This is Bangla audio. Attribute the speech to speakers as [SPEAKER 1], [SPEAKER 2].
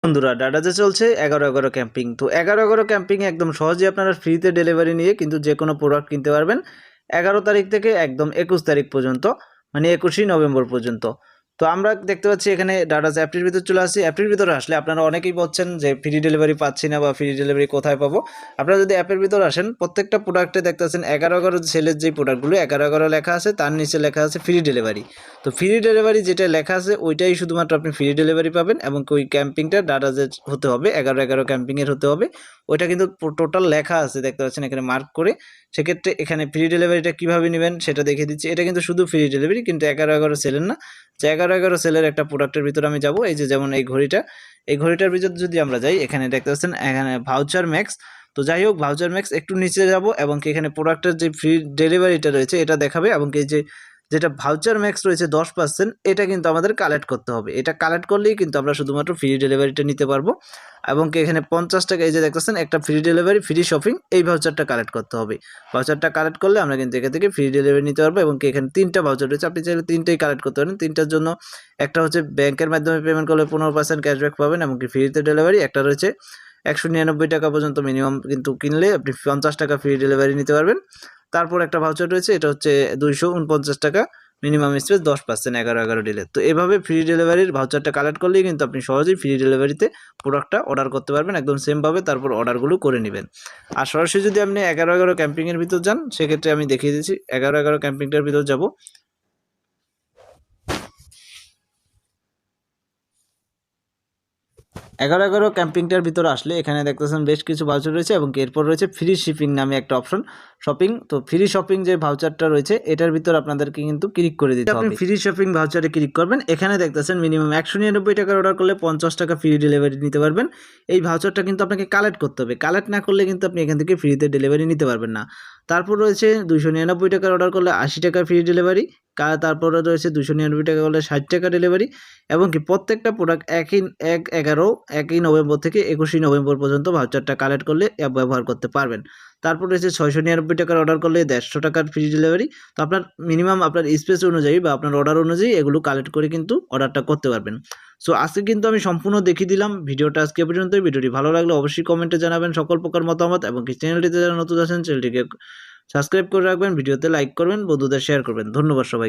[SPEAKER 1] বন্ধুরা ডাডাজে চলছে 11-11 ক্যাম্পিং। তো 11-11 ক্যাম্পিং একদম সহজেই আপনারা ফ্রিতে ডেলিভারি নিয়ে কিন্তু যে কোনো প্রোডাক্ট কিনতে পারবেন 11 তারিখ থেকে একদম 21 তারিখ পর্যন্ত, মানে 21 নভেম্বর পর্যন্ত। তো আমরা দেখতে পাচ্ছি এখানে ডাডাজ অ্যাপটির ভিতর চলে আসছি। অ্যাপটির ভিতরে আসলে আপনারা অনেকেই বলছেন যে ফ্রি ডেলিভারি পাচ্ছি না বা ফ্রি ডেলিভারি কোথায় পাবো। আপনারা যদি অ্যাপের ভিতর আসেন প্রত্যেকটা প্রোডাক্টে দেখতে পাচ্ছেন 11-11 সেলের যে প্রোডাক্টগুলো 11-11 লেখা আছে, তার নিচে লেখা আছে ফ্রি ডেলিভারি। তো ফ্রি ডেলিভারি যেটা লেখা আছে ওইটাই শুধুমাত্র আপনি ফ্রি ডেলিভারি পাবেন, এবং ওই ক্যাম্পিংটা ডাডাজের হতে হবে, 11-11 ক্যাম্পিংয়ের হতে হবে। ওইটা কিন্তু টোটাল লেখা আছে, দেখতে পাচ্ছেন এখানে মার্ক করে। সেক্ষেত্রে এখানে ফ্রি ডেলিভারিটা কীভাবে নেবেন সেটা দেখিয়ে দিচ্ছি। এটা কিন্তু শুধু ফ্রি ডেলিভারি, কিন্তু 11-11 সেলের না। যে 11-11 সেলের একটা প্রোডাক্টের ভিতরে আমি যাব। এই যে যেমন এই ঘড়িটার ভিতর যদি আমরা যাই, এখানে দেখতে পাচ্ছেন এখানে ভাউচার ম্যাক্স। তো যাই হোক, ভাউচার ম্যাক্স একটু নিচে যাব এবং এখানে প্রোডাক্টের যে ফ্রি ডেলিভারিটা রয়েছে এটা দেখাবে, এবং এই যে যেটা ভাউচার ম্যাক্স রয়েছে 10%, এটা কিন্তু আমাদের কালেক্ট করতে হবে। এটা কালেক্ট করলেই কিন্তু আমরা শুধুমাত্র ফ্রি ডেলিভারিটা নিতে পারবো। এবং এখানে 50 টাকা, এই যে দেখতেছেন একটা ফ্রি ডেলিভারি ফ্রি শপিং, এই ভাউচারটা কালেক্ট করতে হবে। ভাউচারটা কালেক্ট করলে আমরা কিন্তু এখান থেকে ফ্রি ডেলিভারি নিতে পারবো। এবং এখানে 3টা ভাউচার রয়েছে, আপনি চাইলে 3টাই কালেক্ট করতে পারেন। 3টার জন্য একটা হচ্ছে ব্যাংকের মাধ্যমে পেমেন্ট করলে 15% ক্যাশব্যাক পাবেন এবং ফ্রিতে ডেলিভারি। একটা রয়েছে 199 টাকা পর্যন্ত মিনিমাম কিন্তু কিনলে আপনি 50 টাকা ফ্রি ডেলিভারি নিতে পারবেন। তারপর একটা ভাউচার রয়েছে, এটা হচ্ছে 249 টাকা মিনিমাম স্পেস 10% 11-11 ডিলে। তো এভাবে ফ্রি ডেলিভারির ভাউচারটা কালেক্ট করলেই কিন্তু আপনি সহজেই ফ্রি ডেলিভারিতে প্রোডাক্টটা অর্ডার করতে পারবেন একদম সেমভাবে। তারপর অর্ডারগুলো করে নেবেন। আর সরাসরি যদি আপনি 11-11 ক্যাম্পিংয়ের ভিতর যান, সেক্ষেত্রে আমি দেখিয়ে দিচ্ছি। 11-11 ক্যাম্পিংটার ভিতর যাব। 11-11 ক্যাম্পিংটার ভিতরে আসলে এখানে দেখতেছেন বেশ কিছু ভাউচার রয়েছে, এবং এরপর রয়েছে ফ্রি শিপিং নামে একটা অপশন, শপিং। তো ফ্রি শপিং যে ভাউচারটা রয়েছে এটার ভিতর আপনাদেরকে কিন্তু ক্লিক করে দিতে হবে। আপনি ফ্রি শপিং ভাউচারে ক্লিক করবেন। এখানে দেখতেছেন মিনিমাম 199 টাকার অর্ডার করলে 50 টাকা ফ্রি ডেলিভারি নিতে পারবেন। এই ভাউচারটা কিন্তু আপনাকে কালেক্ট করতে হবে। কালেক্ট না করলে কিন্তু আপনি এখান থেকে ফ্রিতে ডেলিভারি নিতে পারবেন না। তারপর রয়েছে 299 টাকার অর্ডার করলে 80 টাকা ফ্রি ডেলিভারি। তারপরে রয়েছে 299 টাকা করলে 60 টাকা ডেলিভারি। এবং প্রত্যেকটা প্রোডাক্ট 1 নভেম্বর থেকে 21 নভেম্বর পর্যন্ত ভাউচারটা কালেক্ট করলে অ্যাপ ব্যবহার করতে পারবেন। তারপর রয়েছে 699 টাকার অর্ডার করলে 150 টাকার ফ্রি ডেলিভারি। তো আপনার মিনিমাম আপনার স্পেস অনুযায়ী বা আপনার অর্ডার অনুযায়ী এগুলো কালেক্ট করে কিন্তু অর্ডারটা করতে পারবেন। সো আজকে কিন্তু আমি সম্পূর্ণ দেখিয়ে দিলাম। ভিডিওটা আজকে পর্যন্তই। ভিডিওটি ভালো লাগলে অবশ্যই কমেন্টে জানাবেন সকল প্রকার মতামত, এবং চ্যানেলটিতে যারা নতুন আছেন চ্যানেলটিকে সাবস্ক্রাইব করে রাখবেন, ভিডিওতে লাইক করবেন, বন্ধুদের শেয়ার করবেন। ধন্যবাদ সবাইকে।